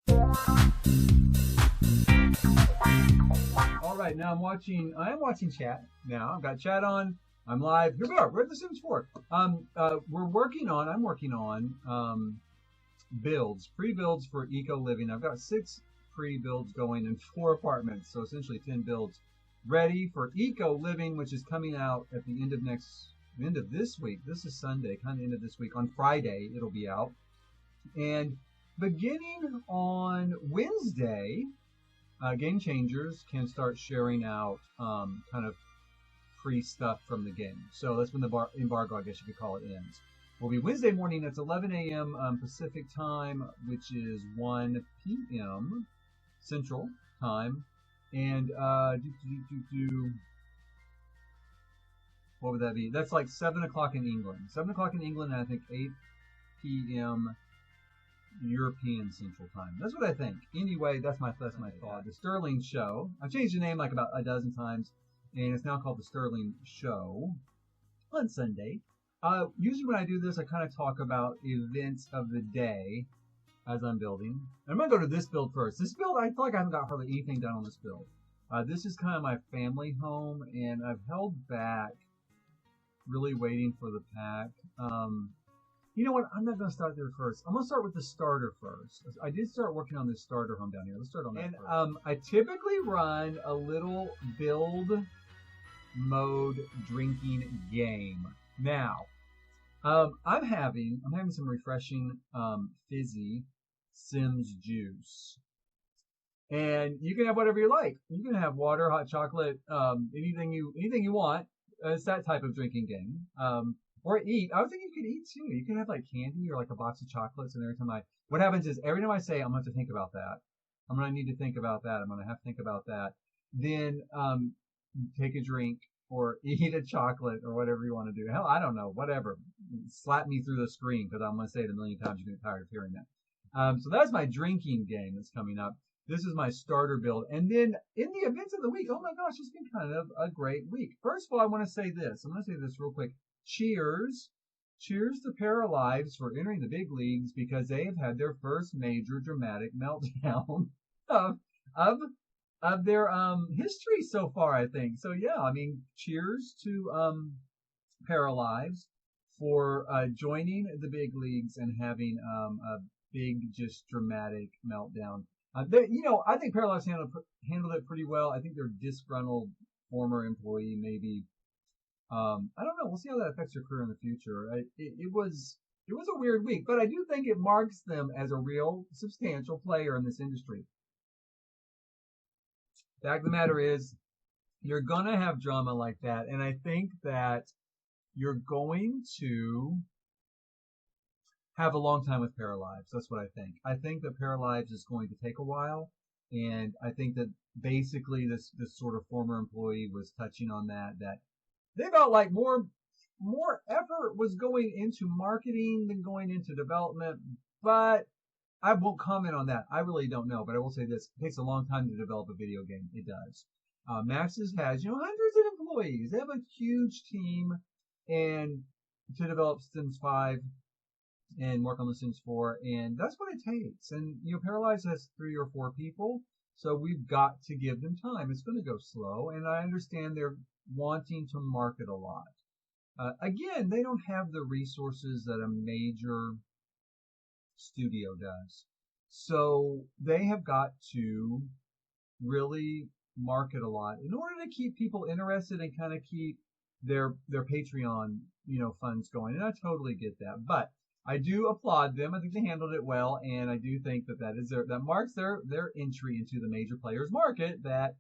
All right, now I am watching chat now. I've got chat on. I'm live. Here we are. We're at The Sims 4. I'm working on builds, pre-builds for eco living. I've got 6 pre-builds going in 4 apartments, so essentially 10 builds ready for eco living, which is coming out at the end of this week. This is Sunday, kind of end of this week. On Friday, it'll be out. And beginning on Wednesday, Game Changers can start sharing out kind of free stuff from the game. So that's when the embargo, I guess you could call it, ends. Will be Wednesday morning. That's 11 a.m. Pacific time, which is 1 p.m. Central time. And what would that be? That's like 7 o'clock in England. 7 o'clock in England, and I think 8 p.m. European Central Time. That's what I think. Anyway, that's my thought. The Sterling Show. I've changed the name like about a dozen times, and it's now called The Sterling Show on Sunday. Usually when I do this, I kind of talk about events of the day as I'm building. I'm going to go to this build first. This build, I feel like I haven't got hardly anything done on this build. This is kind of my family home, and I've held back really waiting for the pack. You know what? I'm not going to start there first. I'm going to start with the starter first. I did start working on this starter home down here. Let's start on that first. I typically run a little build mode drinking game. Now, I'm having some refreshing fizzy Sims juice. And you can have whatever you like. You can have water, hot chocolate, anything you want. It's that type of drinking game. Or eat. I was thinking you could eat too. You can have like candy or like a box of chocolates, and every time what happens is every time I say I'm going to have to think about that. I'm going to need to think about that. I'm going to have to think about that. Then take a drink or eat a chocolate or whatever you want to do. Hell, I don't know. Whatever. Slap me through the screen because I'm going to say it a million times. You're going to get tired of hearing that. So that's my drinking game that's coming up. This is my starter build. And then in the events of the week, oh my gosh, it's been kind of a great week. First of all, I want to say this. I'm going to say this real quick. Cheers to Paralives for entering the big leagues because they have had their first major dramatic meltdown of their history so far, I think. So yeah, I mean, cheers to Paralives for joining the big leagues and having a big, just dramatic meltdown. I think Paralives handled it pretty well. I think their disgruntled former employee maybe. I don't know. We'll see how that affects your career in the future. It was a weird week, but I do think it marks them as a real substantial player in this industry. Fact of the matter is, you're gonna have drama like that, and I think that you're going to have a long time with Paralives. That's what I think. I think that Paralives is going to take a while, and I think that basically this sort of former employee was touching on that they felt like more effort was going into marketing than going into development, but I won't comment on that. I really don't know, but I will say this. It takes a long time to develop a video game. It does. Maxis has, hundreds of employees. They have a huge team and to develop Sims 5 and work on the Sims 4, and that's what it takes. And, Paralives has 3 or 4 people, so we've got to give them time. It's going to go slow, and I understand they're wanting to market a lot. Again, they don't have the resources that a major studio does. So they have got to really market a lot in order to keep people interested and kind of keep their Patreon, funds going. And I totally get that. But I do applaud them. I think they handled it well, and I do think that marks their entry into the major players market that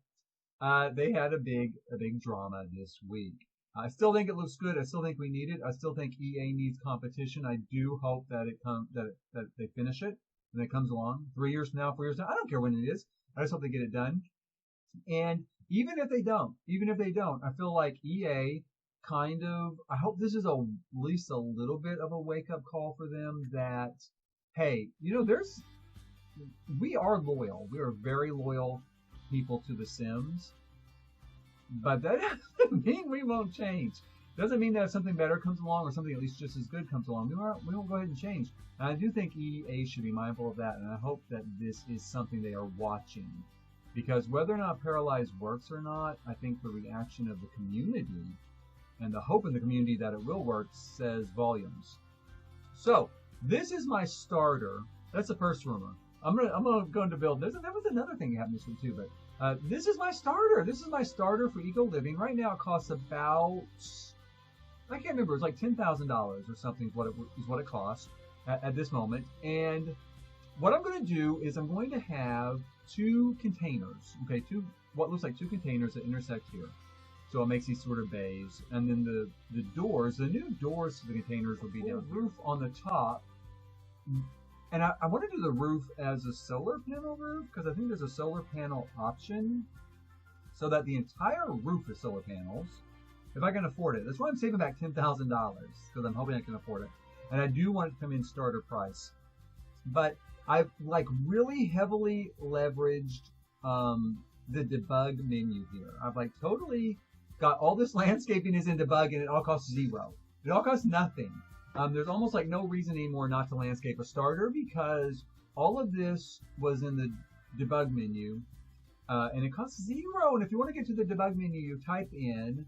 they had a big drama this week. I still think it looks good. I still think we need it. I still think EA needs competition. I do hope that that they finish it and it comes along 3 years from now, 4 years from now. I don't care when it is. I just hope they get it done. And even if they don't, I feel like EA I hope this is at least a little bit of a wake up call for them that, hey, we are loyal. We are very loyal people to The Sims, but that doesn't mean we won't change. Doesn't mean that if something better comes along or something at least just as good comes along, we won't go ahead and change. And I do think EA should be mindful of that, and I hope that this is something they are watching. Because whether or not Paralyzed works or not, I think the reaction of the community and the hope in the community that it will work says volumes. So, this is my starter. That's the first rumor. I'm gonna go into build this. And there was another thing that happened this week too, but this is my starter. This is my starter for Eco Living. Right now it costs about, I can't remember, it's like $10,000 or something is what it costs at this moment. And what I'm going to do is I'm going to have two containers, okay, what looks like two containers that intersect here. So it makes these sort of bays. And then the doors, the new doors to the containers will be down. Roof on the top. And I want to do the roof as a solar panel roof, because I think there's a solar panel option so that the entire roof is solar panels, if I can afford it. That's why I'm saving back $10,000, because I'm hoping I can afford it. And I do want it to come in starter price. But I've like really heavily leveraged the debug menu here. I've like totally got all this landscaping is in debug, and it all costs $0. It all costs nothing. There's almost like no reason anymore not to landscape a starter, because all of this was in the debug menu, and it costs $0. And if you want to get to the debug menu, you type in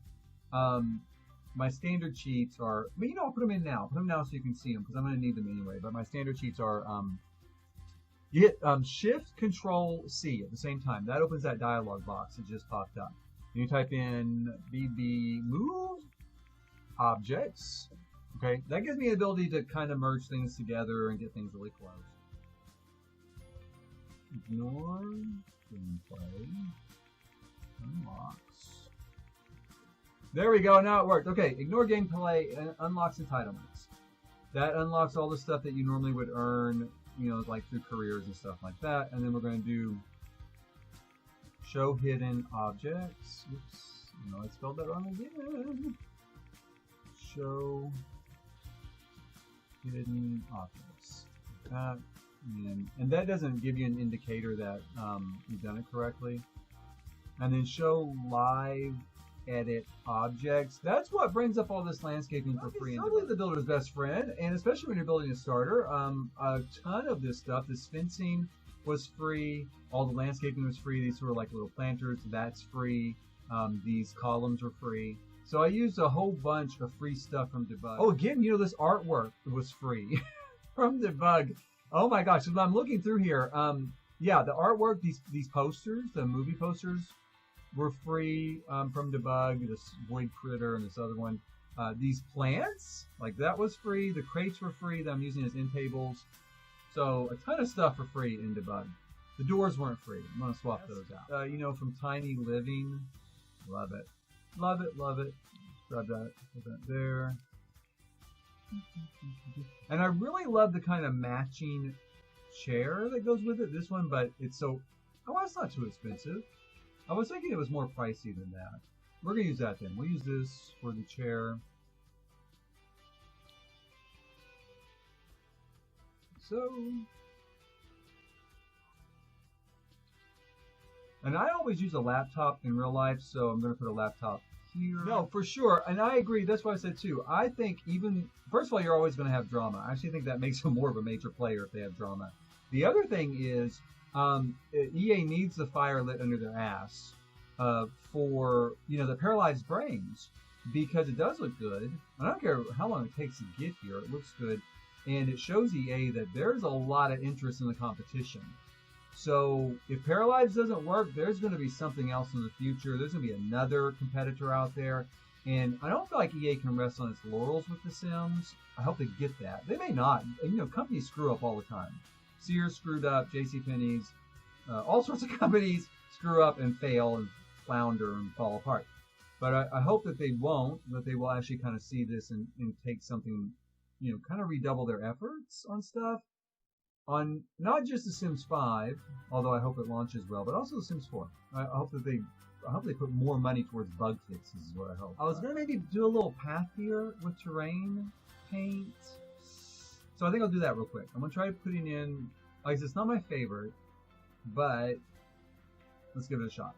my standard cheats are, but I'll put them in now. Put them now so you can see them, because I'm going to need them anyway. But my standard cheats are, you hit Shift Control C at the same time. That opens that dialog box that just popped up. And you type in BB Move Objects. Okay, that gives me the ability to kind of merge things together and get things really close. Ignore gameplay. Unlocks. There we go, now it worked. Okay, ignore gameplay and unlocks entitlements. That unlocks all the stuff that you normally would earn, like through careers and stuff like that. And then we're going to do show hidden objects. Oops, I spelled that wrong again. Show hidden objects. And that doesn't give you an indicator that you've done it correctly. And then show live edit objects. That's what brings up all this landscaping for free. It's totally the builder's best friend, and especially when you're building a starter. A ton of this stuff, this fencing was free. All the landscaping was free. These were like little planters. That's free. These columns were free. So I used a whole bunch of free stuff from Debug. Oh, again, this artwork was free from Debug. Oh my gosh, so I'm looking through here. Yeah, the artwork, these posters, the movie posters, were free from Debug. This Void Critter and this other one. These plants, like that was free. The crates were free that I'm using as end tables. So a ton of stuff for free in Debug. The doors weren't free. I'm going to swap those out. From Tiny Living. Love it. Love it, love it. Grab that, put that there. And I really love the kind of matching chair that goes with it. This one, but it's so... Oh, it's not too expensive. I was thinking it was more pricey than that. We're going to use that then. We'll use this for the chair. So... And I always use a laptop in real life, so I'm going to put a laptop here. No, for sure. And I agree. That's what I said too. I think first of all, you're always going to have drama. I actually think that makes them more of a major player if they have drama. The other thing is EA needs the fire lit under their ass for, the paralyzed brains, because it does look good. I don't care how long it takes to get here. It looks good. And it shows EA that there's a lot of interest in the competition. So if Paralyzed doesn't work, there's going to be something else in the future. There's going to be another competitor out there. And I don't feel like EA can rest on its laurels with The Sims. I hope they get that. They may not. Companies screw up all the time. Sears screwed up, JCPenney's, all sorts of companies screw up and fail and flounder and fall apart. But I hope that they won't, that they will actually kind of see this and take something, kind of redouble their efforts on stuff. On not just The Sims 5, although I hope it launches well, but also The Sims 4. I hope they put more money towards bug fixes is what I hope. I was going to maybe do a little path here with terrain paint. So I think I'll do that real quick. I'm going to try putting in, like I said, it's not my favorite, but let's give it a shot.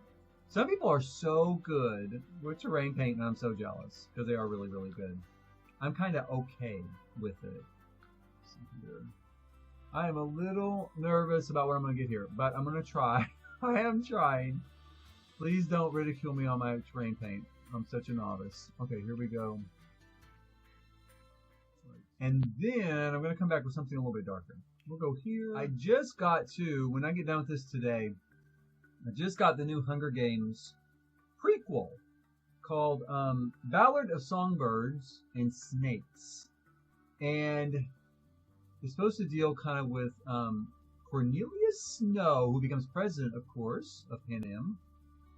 Some people are so good with terrain paint, and I'm so jealous because they are really, really good. I'm kind of okay with it. I am a little nervous about what I'm going to get here, but I'm going to try. I am trying. Please don't ridicule me on my terrain paint. I'm such a novice. Okay, here we go. And then I'm going to come back with something a little bit darker. We'll go here. I just got to, when I get done with this today, I just got the new Hunger Games prequel called Ballad of Songbirds and Snakes. And it's supposed to deal kind of with Cornelius Snow, who becomes president, of course, of Panem.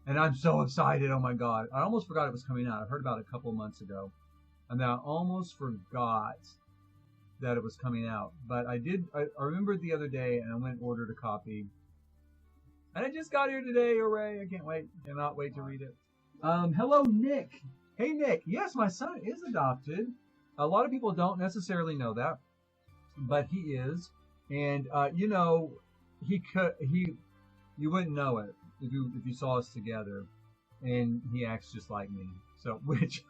And I'm so excited. Oh, my God. I almost forgot it was coming out. I heard about it a couple of months ago. And then I almost forgot that it was coming out. But I remembered the other day, and I went and ordered a copy. And I just got here today. Hooray. I can't wait. Cannot wait to read it. Hello, Nick. Hey, Nick. Yes, my son is adopted. A lot of people don't necessarily know that, but he is. And, you know, you wouldn't know it if you saw us together. And he acts just like me. So, which,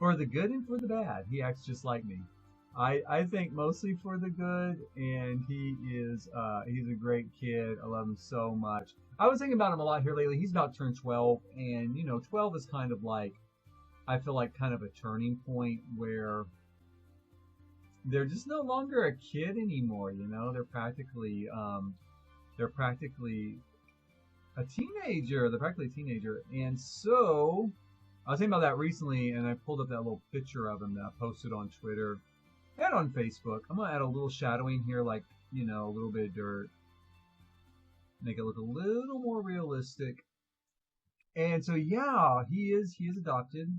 for the good and for the bad, he acts just like me. I think mostly for the good, and he's a great kid. I love him so much. I was thinking about him a lot here lately. He's about to turn 12, and, you know, 12 is kind of like, I feel like kind of a turning point where they're just no longer a kid anymore, you know? They're practically a teenager. They're practically a teenager. And so, I was thinking about that recently, and I pulled up that little picture of him that I posted on Twitter and on Facebook. I'm going to add a little shadowing here, like, you know, a little bit of dirt. Make it look a little more realistic. And so, yeah, he is adopted.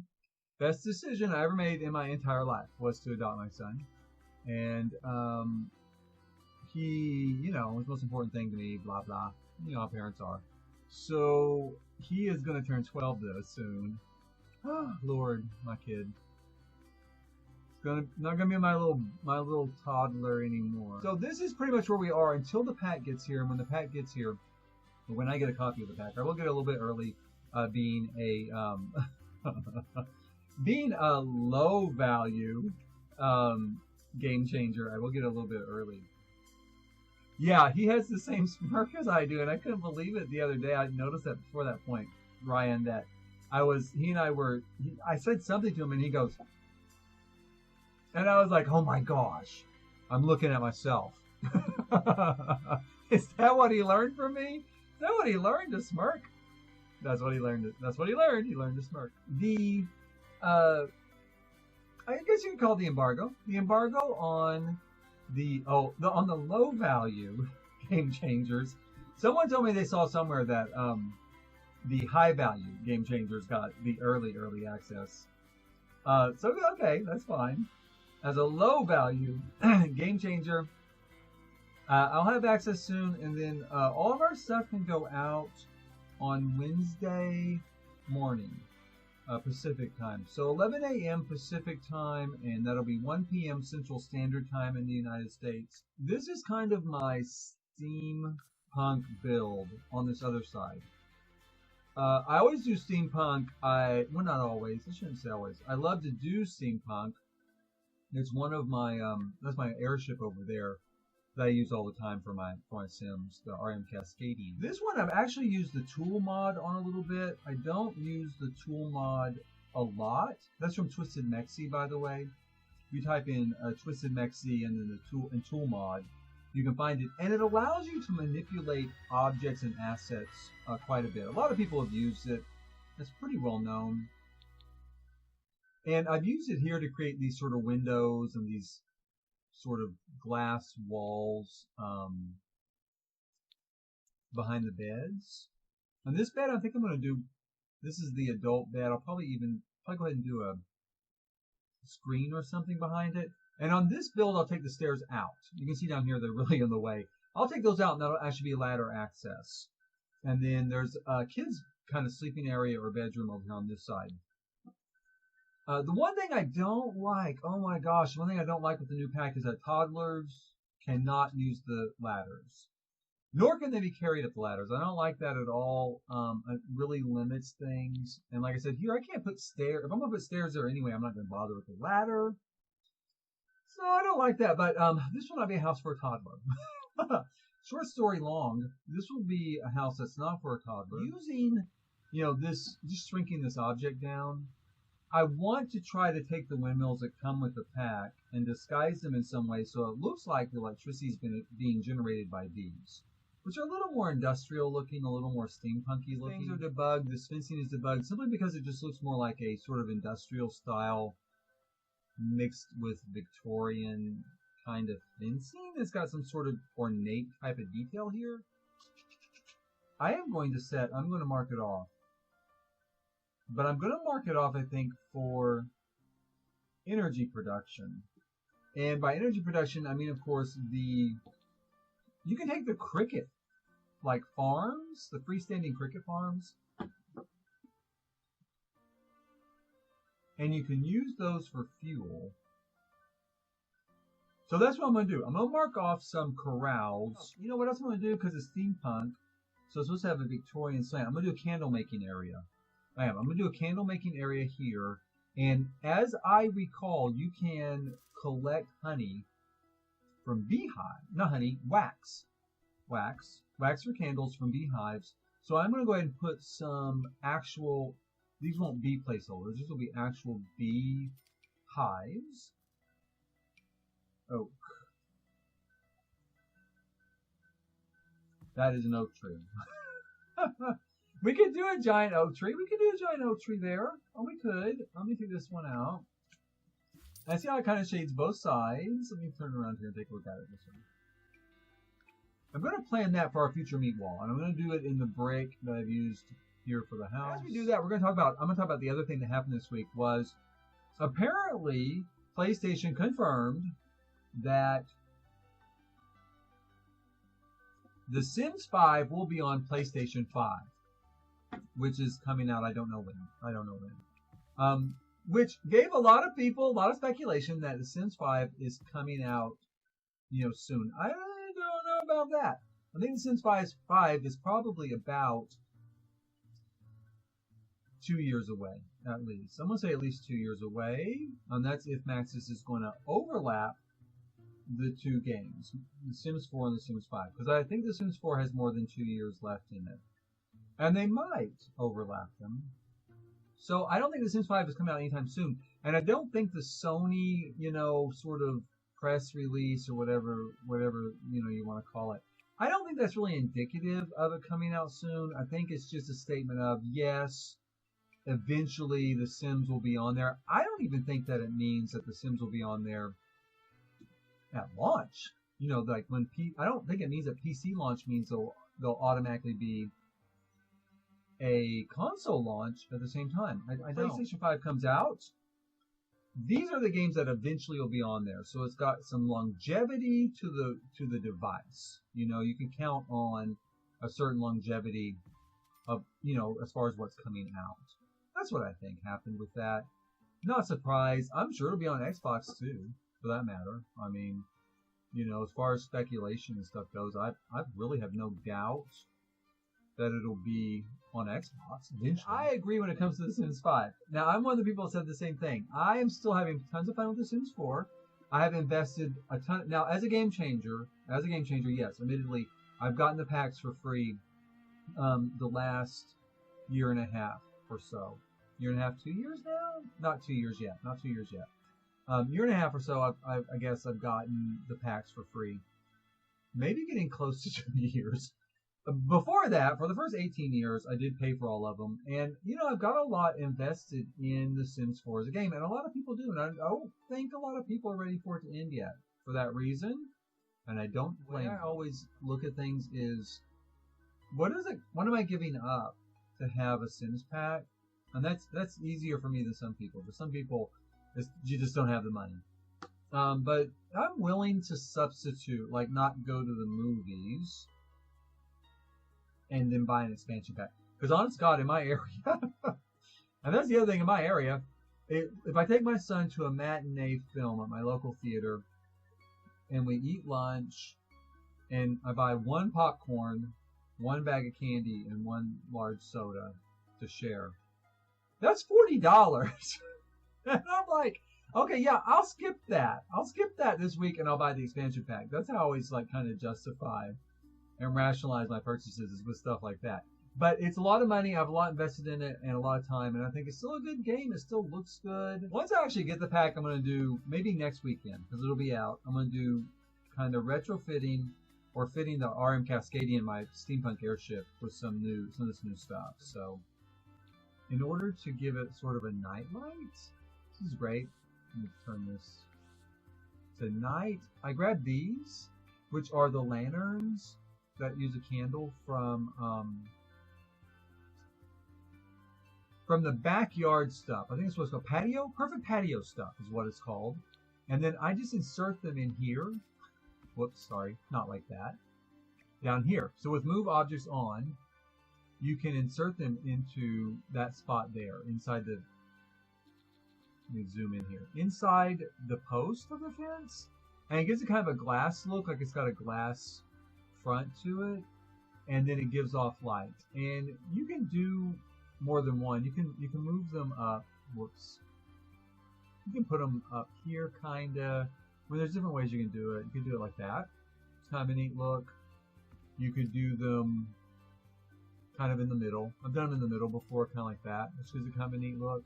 Best decision I ever made in my entire life was to adopt my son. And he, you know, was the most important thing to me, blah, blah. You know how parents are. So, he is going to turn 12 though soon. Oh, Lord, my kid. Not gonna be my little toddler anymore. So this is pretty much where we are until the pack gets here. And when the pack gets here, when I get a copy of the pack, I will get it a little bit early, being a low value game changer. I will get it a little bit early. Yeah, he has the same smirk as I do, and I couldn't believe it the other day. I noticed that before that point, Ryan, that I said something to him, and he goes. And I was like, oh my gosh, I'm looking at myself. Is that what he learned from me? Is that what he learned, to smirk? That's what he learned. That's what he learned. He learned to smirk. I guess you could call it the embargo. The embargo on on the low value game changers. Someone told me they saw somewhere that the high value game changers got the early access. So okay, that's fine. As a low value game changer, I'll have access soon, and then all of our stuff can go out on Wednesday morning, Pacific time. So 11 a.m. Pacific time, and that'll be 1 p.m. Central Standard Time in the United States. This is kind of my steampunk build on this other side. I always do steampunk. Well, not always. I shouldn't say always. I love to do steampunk. It's one of my that's my airship over there that I use all the time for my Sims, the RM Cascadian. This one I've actually used the tool mod on a little bit. I don't use the tool mod a lot. That's from Twisted Mexi, by the way. If you type in Twisted Mexi and then the tool mod, you can find it, and it allows you to manipulate objects and assets quite a bit. A lot of people have used it. It's pretty well known. And I've used it here to create these sort of windows and these sort of glass walls behind the beds. On this bed, I think I'm going to do, this is the adult bed. I'll probably go ahead and do a screen or something behind it. And on this build, I'll take the stairs out. You can see down here, they're really in the way. I'll take those out, and that'll actually be ladder access. And then there's a kid's kind of sleeping area or bedroom over here on this side. The one thing I don't like, oh my gosh, one thing I don't like with the new pack is that toddlers cannot use the ladders. Nor can they be carried up the ladders. I don't like that at all. It really limits things. And like I said, here I can't put stairs. If I'm gonna put stairs there anyway, I'm not gonna bother with the ladder. So I don't like that. But this will not be a house for a toddler. Short story long, this will be a house that's not for a toddler. Using, this, just shrinking this object down, I want to try to take the windmills that come with the pack and disguise them in some way so it looks like the electricity is being generated by these, which are a little more industrial looking, a little more steampunky looking. Things are debugged, this fencing is debugged simply because it just looks more like a sort of industrial style mixed with Victorian kind of fencing. It's got some sort of ornate type of detail here. I'm going to mark it off. But I'm going to mark it off, I think, for energy production. And by energy production, I mean, of course, you can take the cricket, like farms, the freestanding cricket farms, and you can use those for fuel. So that's what I'm going to do. I'm going to mark off some corrals. You know what else I'm going to do? Because it's steampunk, so it's supposed to have a Victorian slant. I'm going to do a candle making area. I'm going to do a candle making area here, and as I recall, you can collect honey from wax for candles from beehives. So I'm going to go ahead and put some actual, these won't be placeholders, these will be actual bee hives. Oak. That is an oak tree. We could do a giant oak tree. We could do a giant oak tree there. Oh, we could. Let me take this one out. I see how it kind of shades both sides. Let me turn around here and take a look at it this way. I'm going to plan that for our future meat wall, and I'm going to do it in the brick that I've used here for the house. As we do that, I'm going to talk about the other thing that happened this week was apparently PlayStation confirmed that The Sims 5 will be on PlayStation 5. Which is coming out, I don't know when. Which gave a lot of people a lot of speculation that The Sims 5 is coming out, soon. I don't know about that. I think The Sims 5 is probably about 2 years away, at least. I'm going to say at least 2 years away. And that's if Maxis is going to overlap the two games, The Sims 4 and The Sims 5. Because I think The Sims 4 has more than 2 years left in it. And they might overlap them. So I don't think The Sims 5 is coming out anytime soon. And I don't think the Sony, sort of press release or whatever, you want to call it. I don't think that's really indicative of it coming out soon. I think it's just a statement of, yes, eventually The Sims will be on there. I don't even think that it means that The Sims will be on there at launch. Like when I don't think it means that PC launch means they'll automatically be a console launch at the same time. I PlayStation 5 comes out, these are the games that eventually will be on there. So it's got some longevity to the device. You can count on a certain longevity of, as far as what's coming out. That's what I think happened with that. Not surprised. I'm sure it'll be on Xbox too, for that matter. I mean, as far as speculation and stuff goes, I really have no doubt that it'll be on Xbox eventually. I agree when it comes to The Sims 5. Now, I'm one of the people that said the same thing. I am still having tons of fun with The Sims 4. I have invested a ton. Now, as a game changer, yes, admittedly, I've gotten the packs for free the last year and a half or so. Year and a half, 2 years now? Not 2 years yet. Year and a half or so, I guess I've gotten the packs for free. Maybe getting close to 2 years. Before that, for the first 18 years, I did pay for all of them. And, I've got a lot invested in The Sims 4 as a game. And a lot of people do. And I don't think a lot of people are ready for it to end yet. For that reason, and I don't blame. The way I always look at things is, what am I giving up to have a Sims pack? And that's easier for me than some people. For some people, you just don't have the money. But I'm willing to substitute, like not go to the movies and then buy an expansion pack. Because honest God, in my area, and that's the other thing in my area, if I take my son to a matinee film at my local theater, and we eat lunch, and I buy one popcorn, one bag of candy, and one large soda to share. That's $40. And I'm like, okay, yeah, I'll skip that. I'll skip that this week, and I'll buy the expansion pack. That's how I always like kind of justify and rationalize my purchases, is with stuff like that. But it's a lot of money. I have a lot invested in it and a lot of time, and I think it's still a good game. It still looks good. Once I actually get the pack, I'm going to do, maybe next weekend, because it'll be out, I'm going to do kind of retrofitting or fitting the RM Cascadian, my steampunk airship, with some of this new stuff. So in order to give it sort of a night light, this is great. Let me turn this to night. I grabbed these, which are the lanterns that use a candle from the backyard stuff. I think it's what's called patio. Perfect patio stuff is what it's called. And then I just insert them in here. Whoops, sorry, not like that. Down here. So with move objects on, you can insert them into that spot there, inside the, let me zoom in here, inside the post of the fence. And it gives it kind of a glass look, like it's got a glass front to it. And then it gives off light. And you can do more than one. You can move them up. Whoops. You can put them up here, kinda. Well, there's different ways you can do it. You can do it like that. It's kind of a neat look. You could do them kind of in the middle. I've done them in the middle before, kind of like that, which gives it kind of a neat look.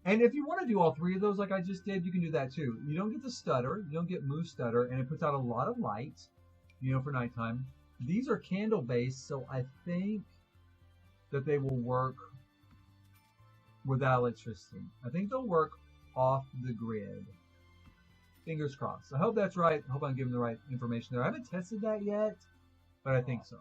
And if you want to do all three of those like I just did, you can do that too. You don't get the stutter. You don't get move stutter, and it puts out a lot of light, you know, for nighttime. These are candle based, so I think that they will work without electricity. I think they'll work off the grid. Fingers crossed. I hope that's right. I hope I'm giving the right information there. I haven't tested that yet, but I think so.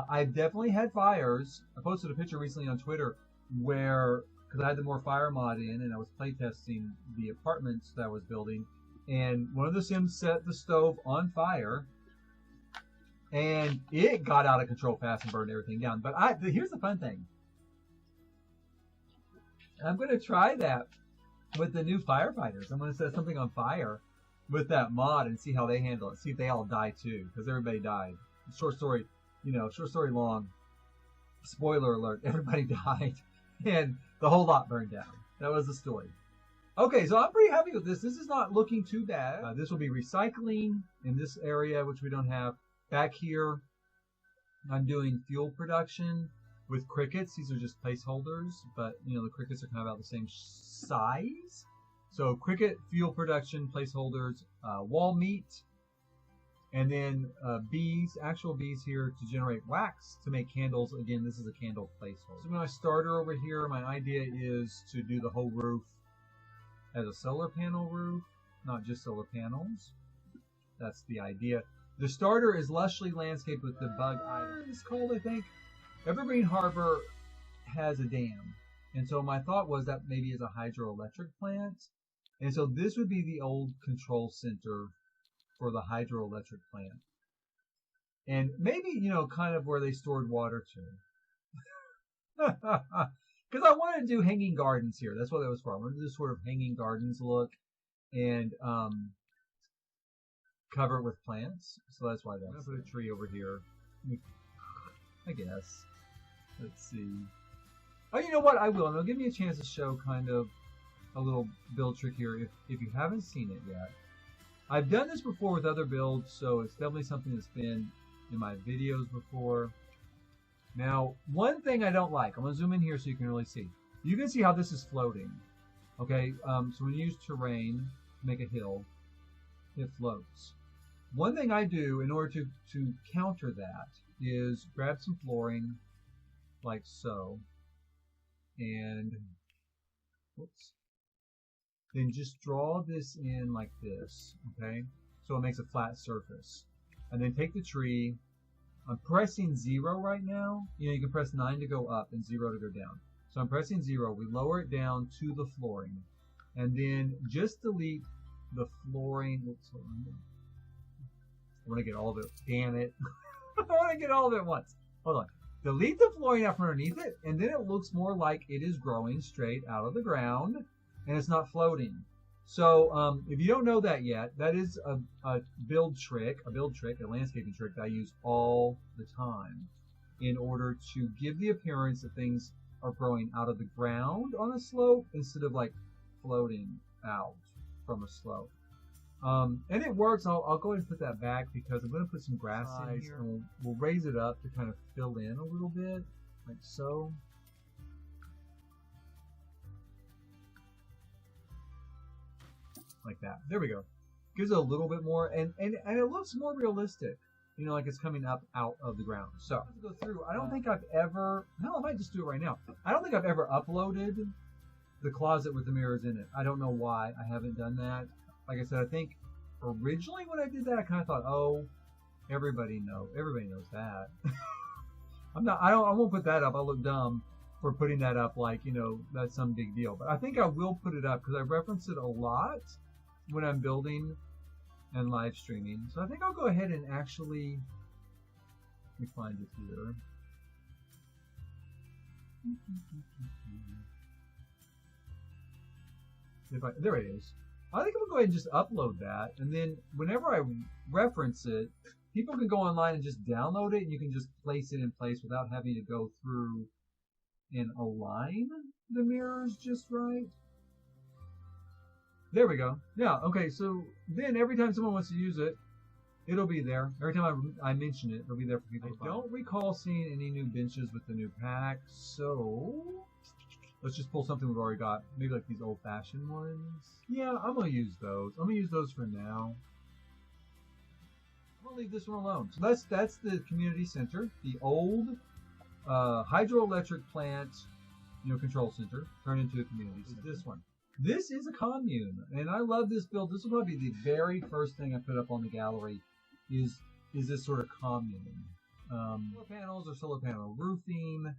I've definitely had fires. I posted a picture recently on Twitter where, because I had the More Fire mod in and I was playtesting the apartments that I was building, and one of the Sims set the stove on fire, and it got out of control fast and burned everything down. But here's the fun thing. I'm going to try that with the new firefighters. I'm going to set something on fire with that mod and see how they handle it. See if they all die too, because everybody died. Short story, short story long. Spoiler alert, everybody died, and the whole lot burned down. That was the story. Okay, so I'm pretty happy with this. This is not looking too bad. This will be recycling in this area, which we don't have. Back here, I'm doing fuel production with crickets. These are just placeholders, but the crickets are kind of about the same size. So cricket fuel production placeholders, wall meat, and then bees, actual bees here to generate wax to make candles. Again, this is a candle placeholder. So my starter over here, my idea is to do the whole roof as a solar panel roof, not just solar panels. That's the idea. The starter is lushly landscaped with the Bug Island. It's called, I think. Evergreen Harbor has a dam, and so my thought was that maybe is a hydroelectric plant, and so this would be the old control center for the hydroelectric plant, and maybe kind of where they stored water too, because I wanted to do hanging gardens here. That's what that was for. I wanted to do sort of hanging gardens look, and cover it with plants. So that's why I'm gonna put a tree over here, I guess. Let's see. Oh, you know what? I will. And it'll give me a chance to show kind of a little build trick here if you haven't seen it yet. I've done this before with other builds, so it's definitely something that's been in my videos before. Now, one thing I don't like, I'm going to zoom in here so you can really see. You can see how this is floating. Okay, so when you use terrain to make a hill, it floats. One thing I do in order to counter that is grab some flooring, like so, and whoops, then just draw this in like this, okay? So it makes a flat surface. And then take the tree. I'm pressing 0 right now. You can press 9 to go up and 0 to go down. So I'm pressing 0. We lower it down to the flooring. And then just delete the flooring. Oops, hold on. I want to get all of it. Damn it. I want to get all of it at once. Hold on. Delete the flooring out from underneath it, and then it looks more like it is growing straight out of the ground, and it's not floating. So if you don't know that yet, that is a build trick, a landscaping trick that I use all the time in order to give the appearance that things are growing out of the ground on a slope instead of like floating out from a slope. And it works. I'll go ahead and put that back because I'm going to put some grass in here. And we'll raise it up to kind of fill in a little bit, like so. Like that. There we go. Gives it a little bit more, and it looks more realistic. You know, like it's coming up out of the ground. So let's go through. I don't think I've ever. No, I might just do it right now. I don't think I've ever uploaded the closet with the mirrors in it. I don't know why I haven't done that. Like I said, I think originally when I did that, I kind of thought, oh, everybody knows that. I won't put that up. I'll look dumb for putting that up like, you know, that's some big deal. But I think I will put it up because I reference it a lot when I'm building and live streaming. So I think I'll go ahead and actually, let me find it here. There it is. I think I'm gonna go ahead and just upload that, and then whenever I reference it, people can go online and just download it, and you can just place it in place without having to go through and align the mirrors just right. There we go. Yeah, okay, so then every time someone wants to use it, it'll be there. Every time I mention it, it'll be there for people to find. I don't recall seeing any new benches with the new pack, so let's just pull something we've already got. Maybe like these old-fashioned ones. Yeah, I'm going to use those. I'm going to use those for now. I'm going to leave this one alone. So that's the community center, the old hydroelectric plant, you know, control center turned into a community center. This one. This is a commune, and I love this build. This will probably be the very first thing I put up on the gallery is this sort of commune. Solar panels or solar panel roofing.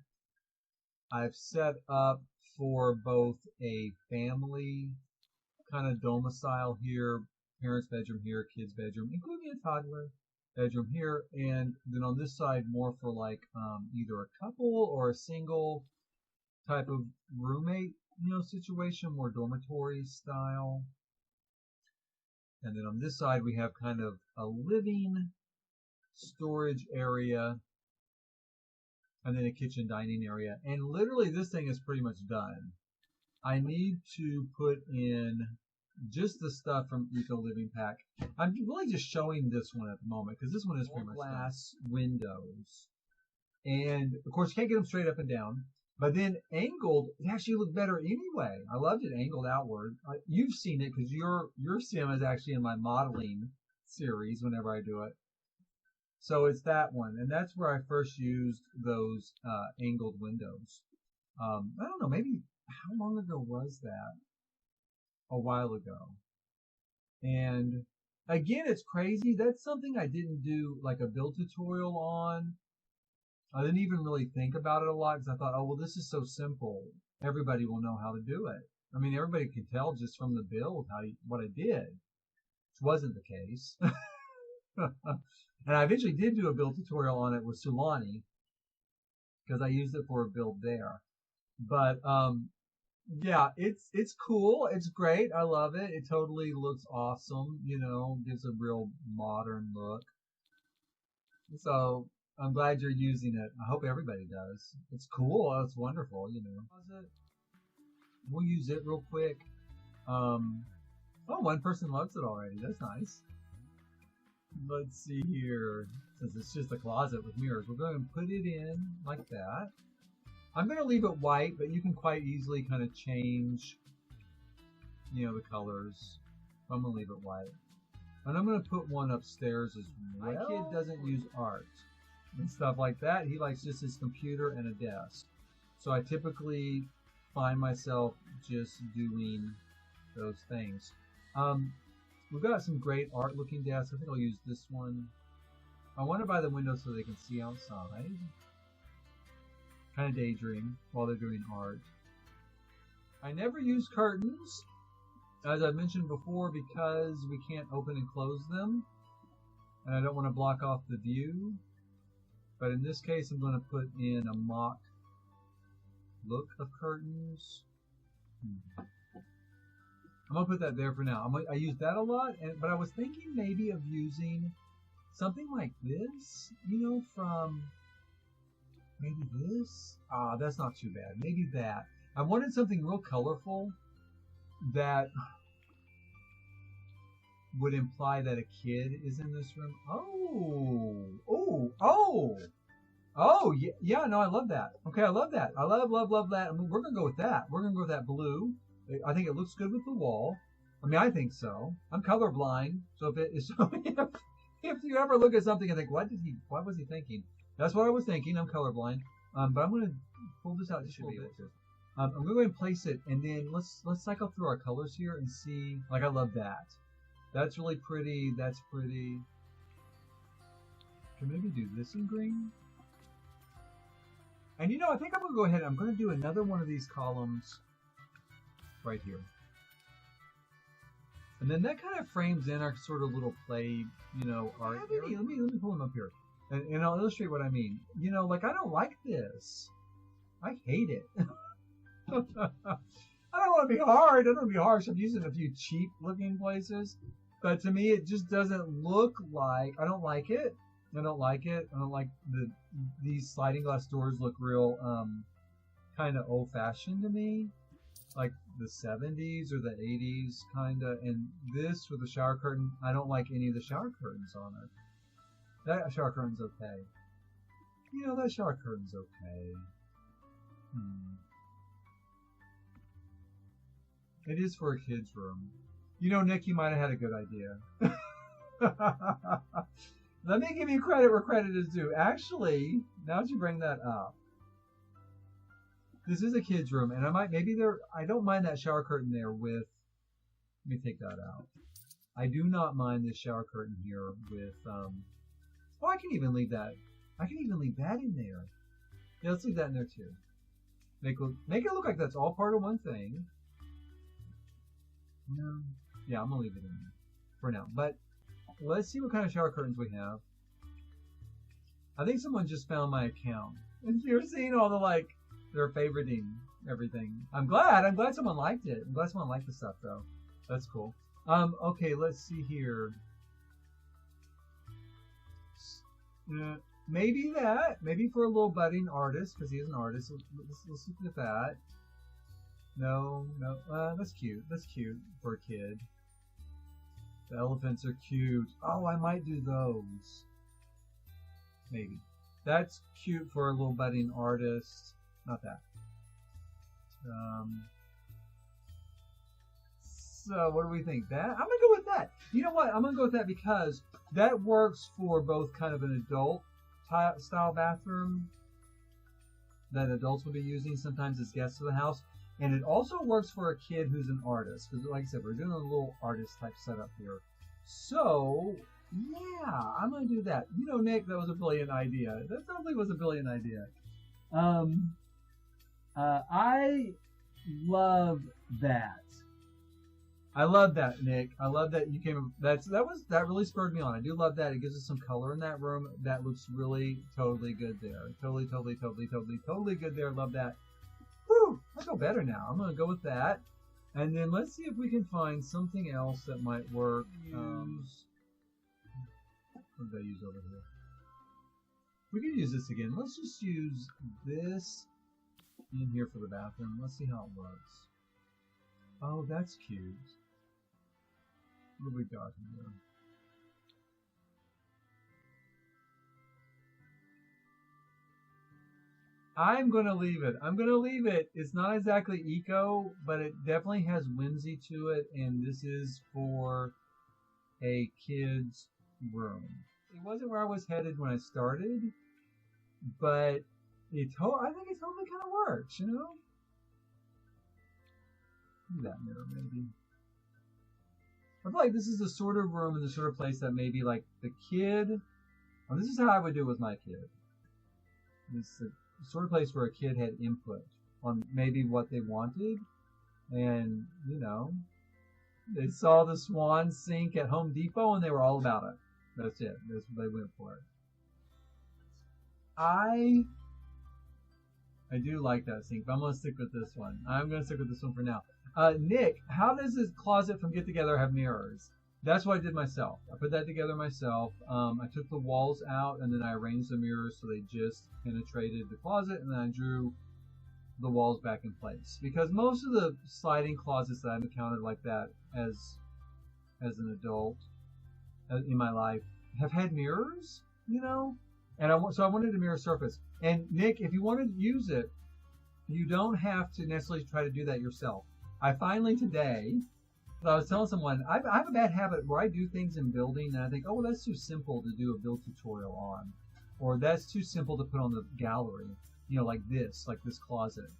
I've set up for both a family kind of domicile here, parents' bedroom here, kids' bedroom, including a toddler bedroom here, and then on this side more for like either a couple or a single type of roommate, you know, situation, more dormitory style. And then on this side we have kind of a living storage area, and then a kitchen dining area. And literally this thing is pretty much done. I need to put in just the stuff from Eco Living Pack. I'm really just showing this one at the moment because this one is pretty much glass windows. And of course you can't get them straight up and down. But then angled, it actually looked better anyway. I loved it angled outward. You've seen it because your sim is actually in my modeling series whenever I do it. So it's that one, and that's where I first used those angled windows. I don't know, maybe how long ago was that? A while ago. And again, it's crazy. That's something I didn't do like a build tutorial on. I didn't even really think about it a lot because I thought, oh, well, this is so simple. Everybody will know how to do it. I mean, everybody can tell just from the build what I did, which wasn't the case. And I eventually did do a build tutorial on it with Sulani because I used it for a build there. But yeah, it's cool. It's great. I love it. It totally looks awesome. You know, gives a real modern look. So I'm glad you're using it. I hope everybody does. It's cool. It's wonderful. You know, we'll use it real quick. Oh, one person loves it already. That's nice. Let's see here. Since it's just a closet with mirrors, we're going to put it in like that. I'm going to leave it white, but you can quite easily kind of change, you know, the colors. I'm going to leave it white. And I'm going to put one upstairs as well. My kid doesn't use art and stuff like that. He likes just his computer and a desk. So I typically find myself just doing those things. We've got some great art looking desks. I think I'll use this one. I want to buy the window so they can see outside. Kind of daydream while they're doing art. I never use curtains, as I mentioned before, because we can't open and close them. And I don't want to block off the view. But in this case, I'm going to put in a mock look of curtains. I'm gonna put that there for now. I use that a lot, but I was thinking maybe of using something like this, you know, from maybe this. Ah, that's not too bad. Maybe that. I wanted something real colorful that would imply that a kid is in this room. Oh, yeah, yeah, no, I love that. Okay, I love that. I love that. I mean, we're gonna go with that. We're gonna go with that blue. I think it looks good with the wall. I mean, I think so. I'm colorblind, so if it is, so if you ever look at something and think, what was he thinking? That's what I was thinking. I'm colorblind. But I'm gonna pull this out just a little bit. I'm gonna go ahead and place it, and then let's cycle through our colors here and see. Like, I love that. That's really pretty. That's pretty. Can maybe do this in green. And you know, I think I'm gonna go ahead. I'm gonna do another one of these columns right here. And then that kind of frames in our sort of little play, you know, art. Let me pull them up here, and I'll illustrate what I mean. You know, like, I don't like this. I hate it. I don't want to be hard. I don't want to be harsh. I'm using a few cheap looking places, but to me, it just doesn't look like. I don't like it. I don't like it. I don't like these sliding glass doors look real, kind of old fashioned to me. Like the 70s or the 80s, kind of. And this with the shower curtain, I don't like any of the shower curtains on it. That shower curtain's okay. You know, that shower curtain's okay. It is for a kid's room. You know, Nick, you might have had a good idea. Let me give you credit where credit is due. Actually, now that you bring that up, this is a kid's room, and I don't mind that shower curtain there with, let me take that out. I do not mind this shower curtain here with, I can even leave that. I can even leave that in there. Yeah, let's leave that in there too. Make it look like that's all part of one thing. No. Yeah, I'm gonna leave it in there for now. But let's see what kind of shower curtains we have. I think someone just found my account. And you're seeing all the, like, they're favoriting everything. I'm glad someone liked it. I'm glad someone liked the stuff though. That's cool. Okay, let's see here. Maybe for a little budding artist, because he is an artist. Let's look at that. No, that's cute. That's cute for a kid. The elephants are cute. Oh, I might do those. Maybe. That's cute for a little budding artist. Not that. So what do we think? That? I'm gonna go with that. You know what? I'm gonna go with that because that works for both kind of an adult style bathroom that adults will be using sometimes as guests of the house. And it also works for a kid who's an artist. Because like I said, we're doing a little artist type setup here. So, yeah, I'm going to do that. You know, Nick, that was a brilliant idea. That sounds like it was a brilliant idea. I love that. I love that, Nick. I love that you came. That really spurred me on. I do love that. It gives us some color in that room. That looks really totally good there. Totally good there. Love that. Whew, I feel better now. I'm gonna go with that, and then let's see if we can find something else that might work. What did I use over here? We could use this again. Let's just use this in here for the bathroom. Let's see how it works. Oh, that's cute. What do we got here? I'm going to leave it. I'm going to leave it. It's not exactly eco, but it definitely has whimsy to it, and this is for a kid's room. It wasn't where I was headed when I started, but I think it totally kind of works, you know? That mirror, maybe. I feel like this is the sort of room and the sort of place that maybe like the kid. Well, this is how I would do it with my kid. This is the sort of place where a kid had input on maybe what they wanted, and you know, they saw the Swan sink at Home Depot and they were all about it. That's it. That's what they went for. I I do like that sink, but I'm going to stick with this one. I'm going to stick with this one for now. Nick, how does this closet from Get Together have mirrors? That's what I did myself. I put that together myself. I took the walls out and then I arranged the mirrors so they just penetrated the closet, and then I drew the walls back in place. Because most of the sliding closets that I've encountered like that as an adult in my life have had mirrors, you know? And so I wanted a mirror surface. And Nick, if you want to use it, you don't have to necessarily try to do that yourself. I finally today, I was telling someone, I have a bad habit where I do things in building and I think, oh, well, that's too simple to do a build tutorial on. Or that's too simple to put on the gallery, you know, like this closet.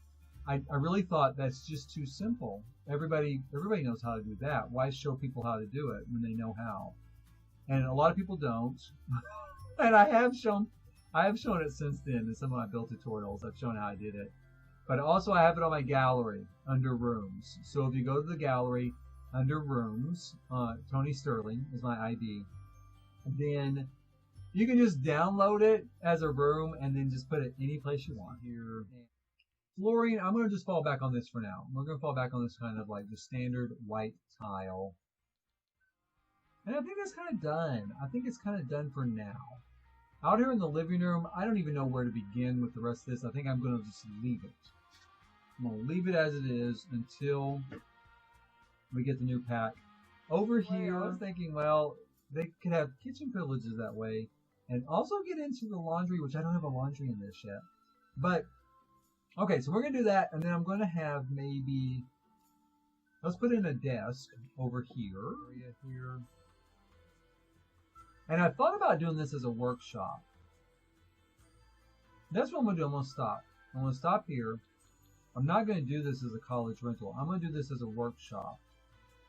I really thought that's just too simple. Everybody knows how to do that. Why show people how to do it when they know how? And a lot of people don't. And I have shown it since then in some of my build tutorials. I've shown how I did it. But also I have it on my gallery under rooms. So if you go to the gallery under rooms, Tony Sterling is my ID, then you can just download it as a room and then just put it any place you want. Here, flooring, I'm going to just fall back on this for now. We're going to fall back on this kind of like the standard white tile. And I think that's kind of done. I think it's kind of done for now. Out here in the living room, I don't even know where to begin with the rest of this. I think I'm going to just leave it. I'm going to leave it as it is until we get the new pack. Over here, I was thinking, well, they could have kitchen privileges that way. And also get into the laundry, which I don't have a laundry in this yet. But, okay, so we're going to do that. And then I'm going to have maybe, let's put in a desk over here. And I thought about doing this as a workshop. That's what I'm going to do. I'm going to stop. I'm going to stop here. I'm not going to do this as a college rental. I'm going to do this as a workshop.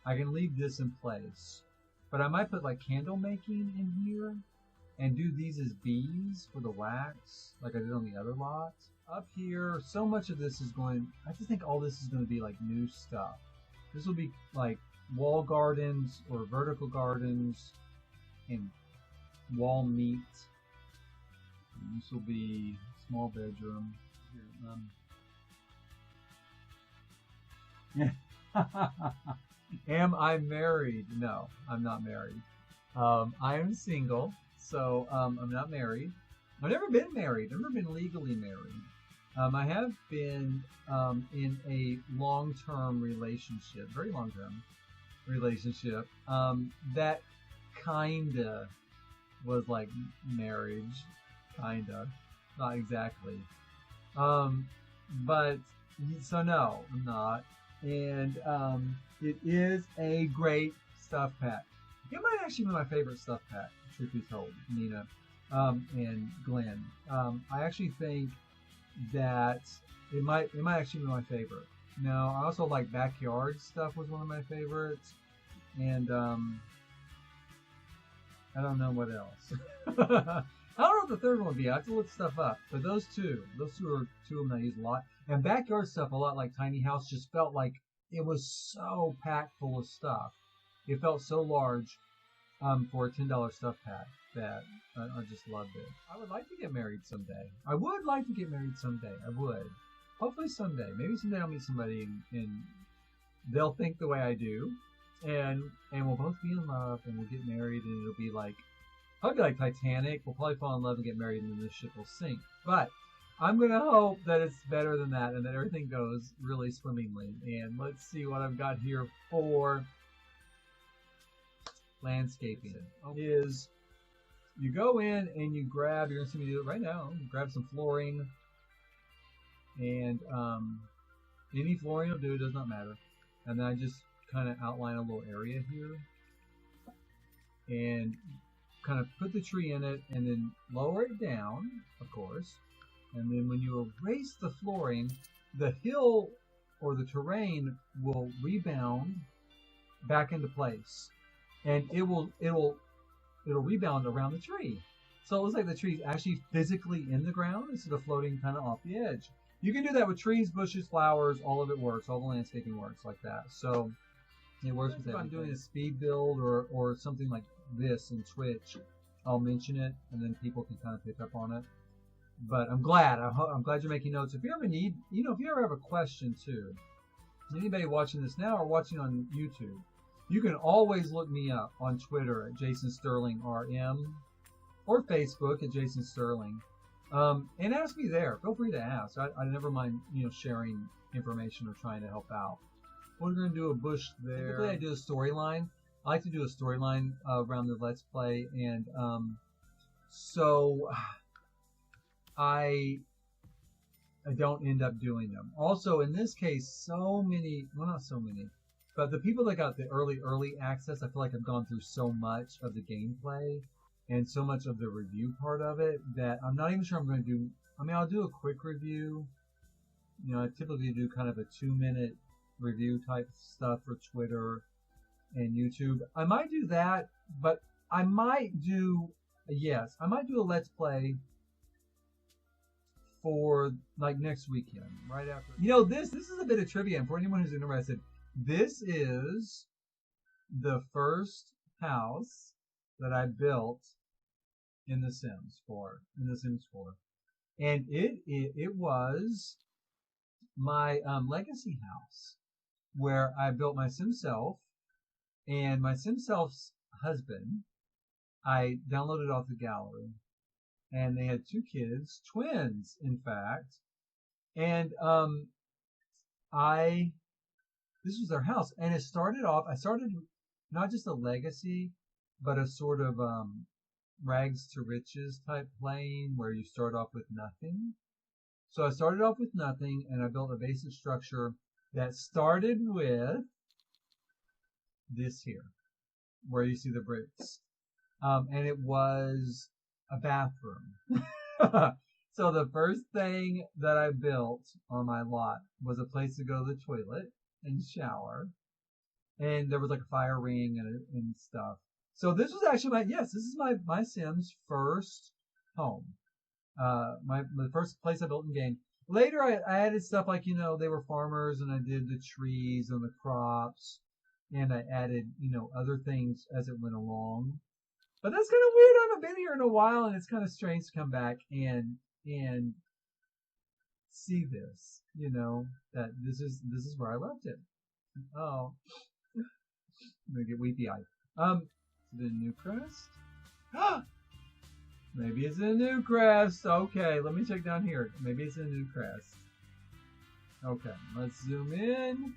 I can leave this in place. But I might put like candle making in here and do these as bees for the wax like I did on the other lot. Up here, so much of this is going, I just think all this is going to be like new stuff. This will be like wall gardens or vertical gardens and wall meat. And this will be small bedroom. Am I married? No, I'm not married. I am single, so I'm not married. I've never been married. I've never been legally married. I have been in a long-term relationship, very long-term relationship, that kinda was like marriage, kinda, not exactly. But so no, I'm not. And it is a great stuff pack. It might actually be my favorite stuff pack, truth be told, Nina and Glenn. I actually think that it might actually be my favorite. Now, I also like backyard stuff was one of my favorites, and I don't know what else. I don't know what the third one would be. I have to look stuff up. But those two are two of them I use a lot. And backyard stuff, a lot like Tiny House, just felt like it was so packed full of stuff. It felt so large for a $10 stuff pack that I just loved it. I would like to get married someday. I would like to get married someday. I would. Hopefully someday. Maybe someday I'll meet somebody and they'll think the way I do. And we'll both be in love and we'll get married and it'll be like, probably like Titanic. We'll probably fall in love and get married and then the ship will sink. But I'm going to hope that it's better than that and that everything goes really swimmingly. And let's see what I've got here for landscaping. Is you go in and you grab, you're going to see me do it right now, you grab some flooring. And any flooring will do, it does not matter. And then I just kind of outline a little area here. And kind of put the tree in it and then lower it down, of course. And then when you erase the flooring, the hill or the terrain will rebound back into place. And it'll rebound around the tree. So it looks like the tree's actually physically in the ground instead of floating kind of off the edge. You can do that with trees, bushes, flowers, all of it works. All the landscaping works like that. So it works with everything. If I'm doing a speed build or something like this in Twitch, I'll mention it and then people can kind of pick up on it. But I'm glad. I'm glad you're making notes. If you ever need, if you ever have a question too, anybody watching this now or watching on YouTube, you can always look me up on Twitter at Jason Sterling RM or Facebook at Jason Sterling, and ask me there. Feel free to ask. I never mind, sharing information or trying to help out. We're going to do a bush there. Typically, I do a storyline. I like to do a storyline around the Let's Play, and so I don't end up doing them. Also, in this case, so many, well, not so many, but the people that got the early access, I feel like I've gone through so much of the gameplay and so much of the review part of it that I'm not even sure I'm going to do. I mean, I'll do a quick review. I typically do kind of a 2-minute review type stuff for Twitter and YouTube. I might do that, but I might do a Let's Play for like next weekend, right after. This is a bit of trivia, and for anyone who's interested, this is the first house that I built in The Sims 4. And it was my legacy house where I built my Sim self and my Sim self's husband. I downloaded off the gallery, and they had 2 kids, twins, in fact. And this was their house, and it started off. I started not just a legacy, but a sort of rags to riches type playing where you start off with nothing. So I started off with nothing, and I built a basic structure that started with this here, where you see the bricks. And it was a bathroom. So the first thing that I built on my lot was a place to go to the toilet and shower. And there was like a fire ring and stuff. So this was actually this is my Sims first home. The first place I built in game. Later I added stuff like, they were farmers, and I did the trees and the crops, and I added, other things as it went along. But that's kind of weird. I haven't been here in a while, and it's kind of strange to come back and see this, that this is where I left it. Oh, I'm gonna get weepy eyed. The Newcrest? Maybe it's a Newcrest. Okay, let me check down here. Maybe it's a Newcrest. Okay, let's zoom in.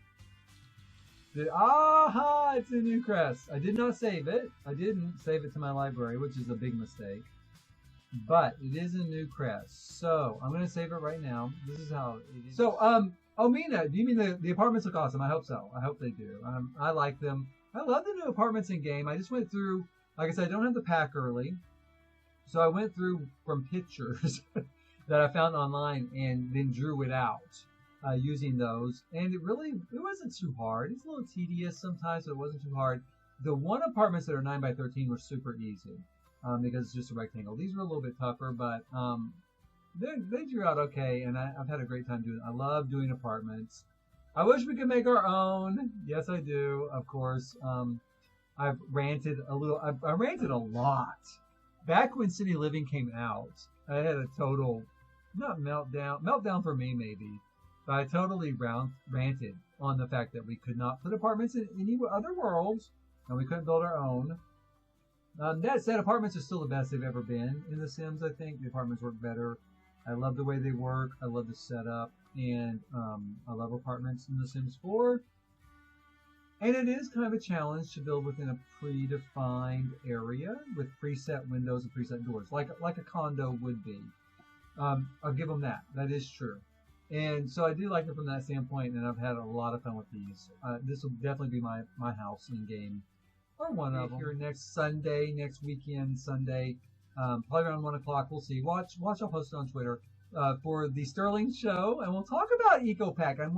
Aha! It's a Newcrest. I did not save it. I didn't save it to my library, which is a big mistake. But it is a Newcrest. So I'm gonna save it right now. This is how it is. So Mina, do you mean the apartments look awesome? I hope so. I hope they do. I like them. I love the new apartments in game. I just went through, like I said, I don't have the pack early. So I went through from pictures that I found online and then drew it out using those. And it wasn't too hard. It's a little tedious sometimes, but it wasn't too hard. The one apartments that are 9x13 were super easy because it's just a rectangle. These were a little bit tougher, but they drew out okay, and I've had a great time doing it. I love doing apartments. I wish we could make our own. Yes, I do, of course. I've ranted a little. I ranted a lot. Back when City Living came out, I had a total, not meltdown for me maybe, but I totally ranted on the fact that we could not put apartments in any other worlds, and we couldn't build our own. That said, apartments are still the best they've ever been in The Sims, I think. The apartments work better. I love the way they work. I love the setup, and I love apartments in The Sims 4. And it is kind of a challenge to build within a predefined area with preset windows and preset doors, like a condo would be. I'll give them that. That is true. And so I do like it from that standpoint, and I've had a lot of fun with these. This will definitely be my house in game, or one of them. Here next weekend, Sunday, probably around 1 o'clock. We'll see. Watch. I'll post it on Twitter. For the Sterling show, and we'll talk about EcoPack, and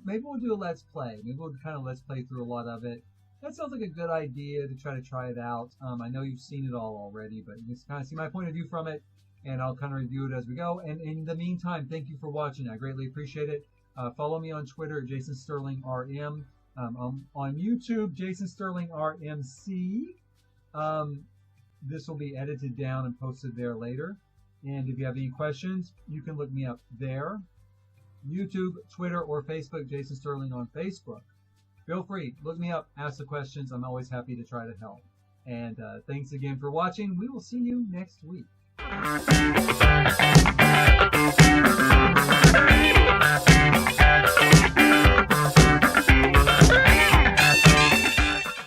maybe we'll do a Let's Play. Maybe we'll kind of Let's Play through a lot of it. That sounds like a good idea to try it out. I know you've seen it all already, but you just kind of see my point of view from it, and I'll kind of review it as we go. And in the meantime, thank you for watching. I greatly appreciate it. Follow me on Twitter at Jason Sterling RM. On YouTube, Jason Sterling RMC. This will be edited down and posted there later. And if you have any questions, you can look me up there. YouTube, Twitter, or Facebook, Jason Sterling on Facebook. Feel free, look me up, ask the questions. I'm always happy to try to help. And thanks again for watching. We will see you next week.